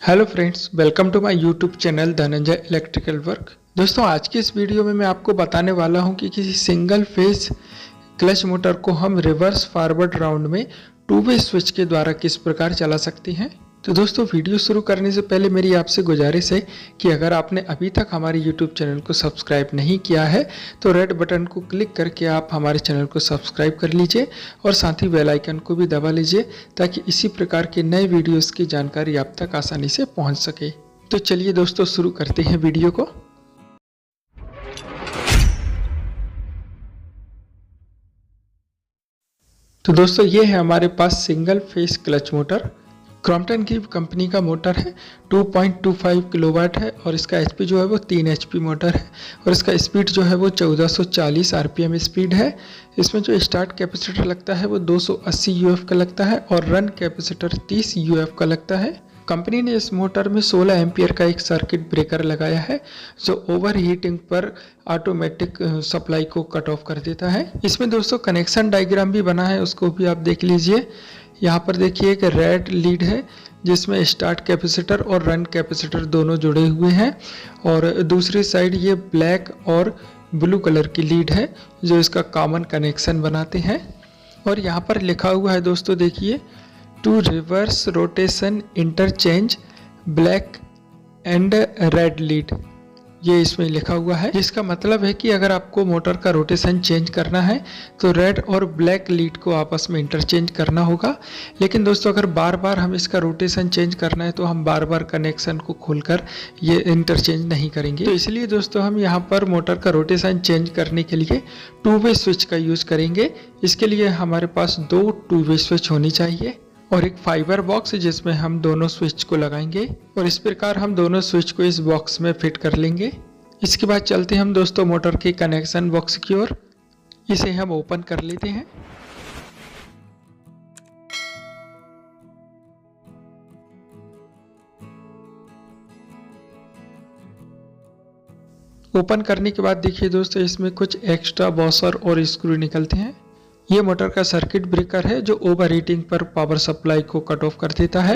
Hello friends, welcome to my YouTube channel Dhananjay electrical work. दोस्तों, आज की इस वीडियो में मैं आपको बताने वाला हूं कि किसी सिंगल फेज क्लच मोटर को हम रिवर्स फॉरवर्ड राउंड में टू वे स्विच के द्वारा किस प्रकार चला सकते हैं। तो दोस्तों, वीडियो शुरू करने से पहले मेरी आपसे गुजारिश है कि अगर आपने अभी तक हमारे यूट्यूब चैनल को सब्सक्राइब नहीं किया है तो रेड बटन को क्लिक करके आप हमारे चैनल को सब्सक्राइब कर लीजिए और साथ ही बेल आइकन को भी दबा लीजिए ताकि इसी प्रकार के नए वीडियोस की जानकारी आप तक आसानी से पहुंच सके। तो चलिए दोस्तों, शुरू करते हैं वीडियो को। तो दोस्तों, ये है हमारे पास single phase clutch motor. Crompton की कंपनी का मोटर है, 2.25 किलोवाट है और इसका एचपी जो है वो 3 एचपी मोटर है और इसका स्पीड जो है वो 1440 आरपीएम स्पीड है। इसमें जो स्टार्ट कैपेसिटर लगता है वो 280 यूएफ का लगता है और रन कैपेसिटर 30 यूएफ का लगता है। कंपनी ने इस मोटर में 16 एम्पियर का एक सर्किट ब्रेकर लगाया है जो ओवर हीटिंग पर ऑटोमेटिक सप्लाई को कट ऑफ कर देता है। इसमें दोस्तों कनेक्शन डायग्राम भी बना है, उसको भी आप देख लीजिए। यहाँ पर देखिए एक रेड लीड है जिसमें स्टार्ट कैपेसिटर और रन कैपेसिटर दोनों जुड़े हुए हैं और दूसरी साइड ये ब्लैक और ब्लू कलर की लीड है जो इसका कॉमन कनेक्शन बनाते हैं। और यहाँ पर लिखा हुआ है दोस्तों, देखिए, to reverse rotation interchange black and red lead, ये इसमें लिखा हुआ है, जिसका मतलब है कि अगर आपको मोटर का रोटेशन चेंज करना है तो रेड और ब्लैक लीड को आपस में इंटरचेंज करना होगा। लेकिन दोस्तों, अगर बार बार हम इसका रोटेशन चेंज करना है तो हम बार बार कनेक्शन को खोलकर ये इंटरचेंज नहीं करेंगे। तो इसलिए दोस्तों हम यहाँ पर मोटर का रोटेशन चेंज करने के लिए टू वे स्विच का यूज करेंगे। इसके लिए हमारे पास 2 टू वे स्विच होनी चाहिए और एक फाइबर बॉक्स जिसमें हम दोनों स्विच को लगाएंगे और इस प्रकार हम दोनों स्विच को इस बॉक्स में फिट कर लेंगे। इसके बाद चलते हैं हम दोस्तों मोटर के कनेक्शन बॉक्स की ओर। इसे हम ओपन कर लेते हैं। ओपन करने के बाद देखिए दोस्तों, इसमें कुछ एक्स्ट्रा वॉशर और स्क्रू निकलते हैं। ये मोटर का सर्किट ब्रेकर है जो ओवर हीटिंग पर पावर सप्लाई को कट ऑफ कर देता है।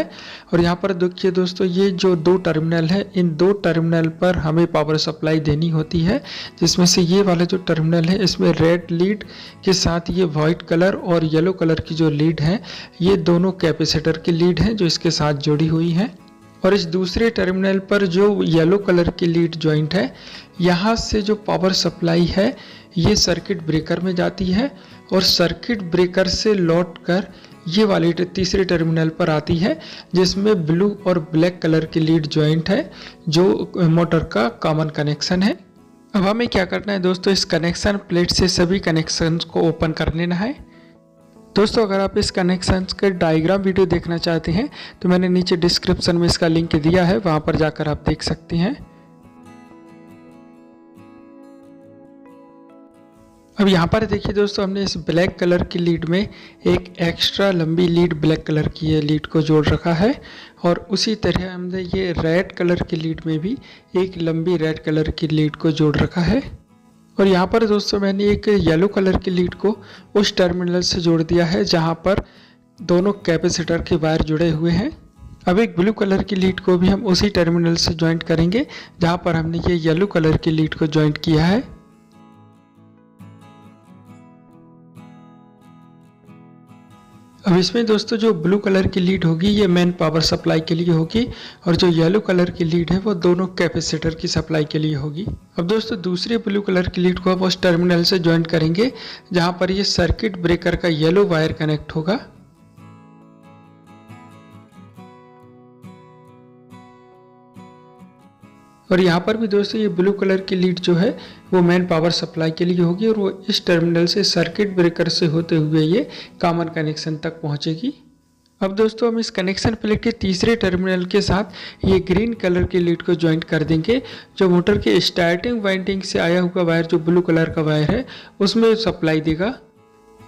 और यहाँ पर देखिए दोस्तों, ये जो 2 टर्मिनल है, इन 2 टर्मिनल पर हमें पावर सप्लाई देनी होती है, जिसमें से ये वाला जो टर्मिनल है इसमें रेड लीड के साथ ये वाइट कलर और येलो कलर की जो लीड है, ये दोनों कैपेसिटर की लीड है जो इसके साथ जुड़ी हुई है। और इस दूसरे टर्मिनल पर जो येलो कलर की लीड जॉइंट है, यहाँ से जो पावर सप्लाई है ये सर्किट ब्रेकर में जाती है और सर्किट ब्रेकर से लौट कर ये वाली तीसरे टर्मिनल पर आती है जिसमें ब्लू और ब्लैक कलर की लीड जॉइंट है जो मोटर का कॉमन कनेक्शन है। अब हमें क्या करना है दोस्तों, इस कनेक्शन प्लेट से सभी कनेक्शन को ओपन कर लेना है। दोस्तों, अगर आप इस कनेक्शन के डायग्राम वीडियो देखना चाहते हैं तो मैंने नीचे डिस्क्रिप्शन में इसका लिंक दिया है, वहाँ पर जाकर आप देख सकते हैं। अब यहाँ पर देखिए दोस्तों, हमने इस ब्लैक कलर की लीड में एक एक्स्ट्रा लंबी लीड ब्लैक कलर की ये लीड को जोड़ रखा है और उसी तरह हमने ये रेड कलर की लीड में भी एक लंबी रेड कलर की लीड को जोड़ रखा है। और यहाँ पर दोस्तों मैंने एक येलो कलर की लीड को उस टर्मिनल से जोड़ दिया है जहाँ पर दोनों कैपेसिटर के वायर जुड़े हुए हैं। अब एक ब्लू कलर की लीड को भी हम उसी टर्मिनल से ज्वाइंट करेंगे जहाँ पर हमने ये येलो कलर की लीड को ज्वाइंट किया है। अब इसमें दोस्तों जो ब्लू कलर की लीड होगी ये मेन पावर सप्लाई के लिए होगी और जो येलो कलर की लीड है वो दोनों कैपेसिटर की सप्लाई के लिए होगी। अब दोस्तों दूसरे ब्लू कलर की लीड को हम उस टर्मिनल से ज्वाइंट करेंगे जहां पर ये सर्किट ब्रेकर का येलो वायर कनेक्ट होगा। और यहाँ पर भी दोस्तों ये ब्लू कलर की लीड जो है वो मेन पावर सप्लाई के लिए होगी और वो इस टर्मिनल से सर्किट ब्रेकर से होते हुए ये कॉमन कनेक्शन तक पहुँचेगी। अब दोस्तों हम इस कनेक्शन प्लेट के तीसरे टर्मिनल के साथ ये ग्रीन कलर की लीड को ज्वाइंट कर देंगे जो मोटर के स्टार्टिंग वाइंडिंग से आया हुआ वायर जो ब्लू कलर का वायर है उसमें सप्लाई देगा।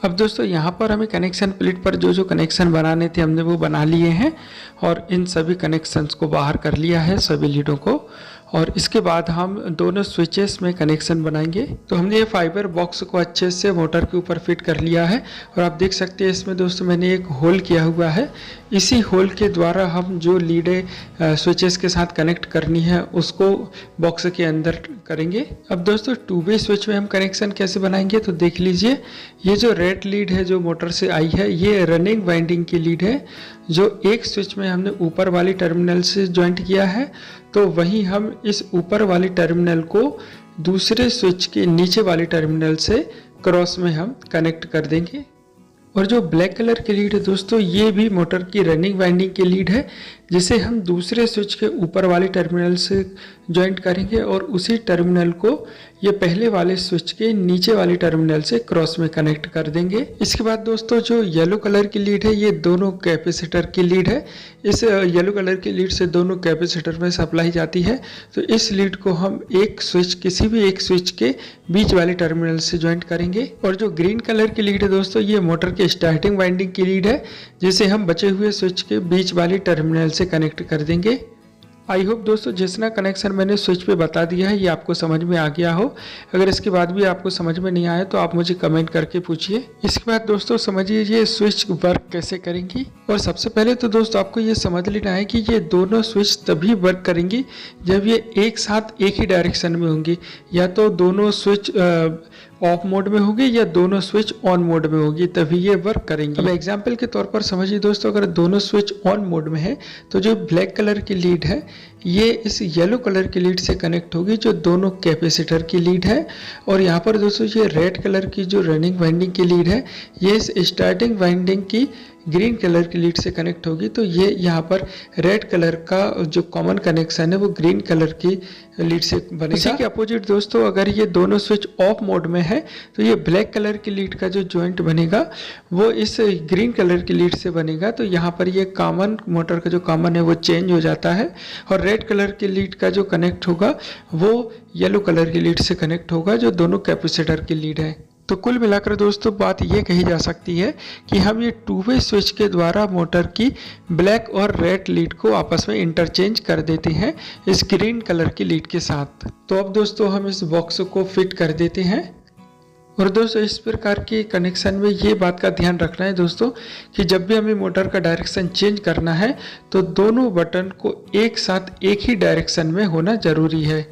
अब दोस्तों यहाँ पर हमें कनेक्शन प्लेट पर जो जो कनेक्शन बनाने थे हमने वो बना लिए हैं और इन सभी कनेक्शंस को बाहर कर लिया है सभी लीडों को। और इसके बाद हम दोनों स्विचेस में कनेक्शन बनाएंगे। तो हमने ये फाइबर बॉक्स को अच्छे से मोटर के ऊपर फिट कर लिया है और आप देख सकते हैं इसमें दोस्तों मैंने एक होल किया हुआ है। इसी होल के द्वारा हम जो लीडें स्विचेस के साथ कनेक्ट करनी है उसको बॉक्स के अंदर करेंगे। अब दोस्तों 2 वे स्विच में हम कनेक्शन कैसे बनाएंगे तो देख लीजिए, ये जो रेड लीड है जो मोटर से आई है ये रनिंग वाइंडिंग की लीड है, जो एक स्विच में हमने ऊपर वाली टर्मिनल से ज्वाइंट किया है, तो वहीं हम इस ऊपर वाली टर्मिनल को दूसरे स्विच के नीचे वाली टर्मिनल से क्रॉस में हम कनेक्ट कर देंगे। और जो ब्लैक कलर की लीड है दोस्तों, ये भी मोटर की रनिंग वाइंडिंग की लीड है, जिसे हम दूसरे स्विच के ऊपर वाली टर्मिनल से ज्वाइंट करेंगे और उसी टर्मिनल को ये पहले वाले स्विच के नीचे वाली टर्मिनल से क्रॉस में कनेक्ट कर देंगे। इसके बाद दोस्तों जो येलो कलर की लीड है ये दोनों कैपेसिटर की लीड है। इस येलो कलर की लीड से दोनों कैपेसिटर में सप्लाई जाती है, तो इस लीड को हम एक स्विच किसी भी एक स्विच के बीच वाले टर्मिनल से ज्वाइंट करेंगे। और जो ग्रीन कलर की लीड है दोस्तों, ये मोटर के स्टार्टिंग वाइंडिंग की लीड है, जिसे हम बचे हुए स्विच के बीच वाली टर्मिनल से कनेक्ट कर देंगे। आई होप दोस्तों जितना कनेक्शन मैंने स्विच पे बता दिया है ये आपको समझ में आ गया हो। अगर इसके बाद भी आपको समझ में नहीं आया तो आप मुझे कमेंट करके पूछिए। इसके बाद दोस्तों समझिए ये स्विच वर्क कैसे करेंगी। और सबसे पहले तो दोस्तों आपको ये समझ लेना है कि ये दोनों स्विच तभी वर्क करेंगी जब ये एक साथ एक ही डायरेक्शन में होंगी, या तो दोनों स्विच ऑफ मोड में होगी या दोनों स्विच ऑन मोड में होगी, तभी ये वर्क करेंगी। अब एग्जांपल के तौर पर समझिए दोस्तों, अगर दोनों स्विच ऑन मोड में है तो जो ब्लैक कलर की लीड है ये इस येलो कलर की लीड से कनेक्ट होगी जो दोनों कैपेसिटर की लीड है। और यहाँ पर दोस्तों ये रेड कलर की जो रनिंग वाइंडिंग की लीड है ये इस स्टार्टिंग वाइंडिंग की ग्रीन कलर की लीड से कनेक्ट होगी। तो ये यहाँ पर रेड कलर का जो कॉमन कनेक्शन है वो ग्रीन कलर की लीड से बनेगा। इसी के अपोजिट दोस्तों अगर ये दोनों स्विच ऑफ मोड में है तो ये ब्लैक कलर की लीड का जो जॉइंट बनेगा वो इस ग्रीन कलर की लीड से बनेगा। तो यहाँ पर ये कॉमन मोटर का जो कॉमन है वो चेंज हो जाता है और रेड कलर की लीड का जो कनेक्ट होगा वो येलो कलर की लीड से कनेक्ट होगा जो दोनों कैपेसिटर की लीड है। तो कुल मिलाकर दोस्तों बात ये कही जा सकती है कि हम ये 2 वे स्विच के द्वारा मोटर की ब्लैक और रेड लीड को आपस में इंटरचेंज कर देते हैं इस ग्रीन कलर की लीड के साथ। तो अब दोस्तों हम इस बॉक्स को फिट कर देते हैं। और दोस्तों इस प्रकार के कनेक्शन में ये बात का ध्यान रखना है दोस्तों कि जब भी हमें मोटर का डायरेक्शन चेंज करना है तो दोनों बटन को एक साथ एक ही डायरेक्शन में होना जरूरी है।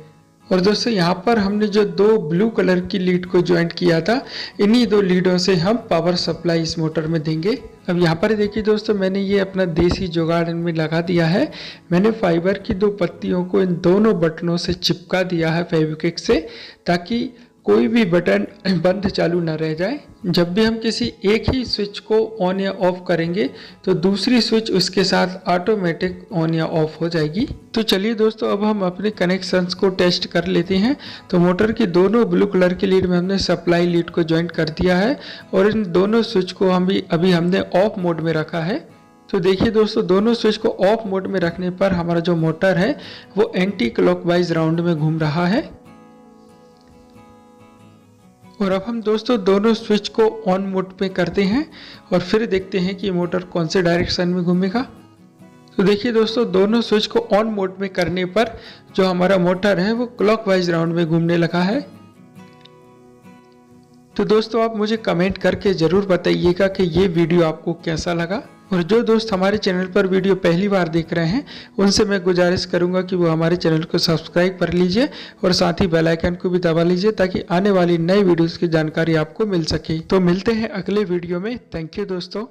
और दोस्तों यहाँ पर हमने जो 2 ब्लू कलर की लीड को ज्वाइंट किया था, इन्हीं 2 लीडों से हम पावर सप्लाई इस मोटर में देंगे। अब यहाँ पर देखिए दोस्तों मैंने ये अपना देसी जुगाड़ में लगा दिया है। मैंने फाइबर की 2 पत्तियों को इन दोनों बटनों से चिपका दिया है फेविक्विक से, ताकि कोई भी बटन बंद चालू ना रह जाए। जब भी हम किसी एक ही स्विच को ऑन या ऑफ करेंगे तो दूसरी स्विच उसके साथ ऑटोमेटिक ऑन या ऑफ हो जाएगी। तो चलिए दोस्तों अब हम अपने कनेक्शंस को टेस्ट कर लेते हैं। तो मोटर की दोनों ब्लू कलर की लीड में हमने सप्लाई लीड को ज्वाइंट कर दिया है और इन दोनों स्विच को अभी हमने ऑफ मोड में रखा है। तो देखिए दोस्तों दोनों स्विच को ऑफ मोड में रखने पर हमारा जो मोटर है वो एंटी क्लॉकवाइज राउंड में घूम रहा है। और अब हम दोस्तों दोनों स्विच को ऑन मोड पे करते हैं और फिर देखते हैं कि मोटर कौन से डायरेक्शन में घूमेगा। तो देखिए दोस्तों दोनों स्विच को ऑन मोड में करने पर जो हमारा मोटर है वो क्लॉकवाइज राउंड में घूमने लगा है। तो दोस्तों आप मुझे कमेंट करके जरूर बताइएगा कि ये वीडियो आपको कैसा लगा। और जो दोस्त हमारे चैनल पर वीडियो पहली बार देख रहे हैं उनसे मैं गुजारिश करूंगा कि वो हमारे चैनल को सब्सक्राइब कर लीजिए और साथ ही बेल आइकन को भी दबा लीजिए ताकि आने वाली नई वीडियोस की जानकारी आपको मिल सके। तो मिलते हैं अगले वीडियो में। थैंक यू दोस्तों।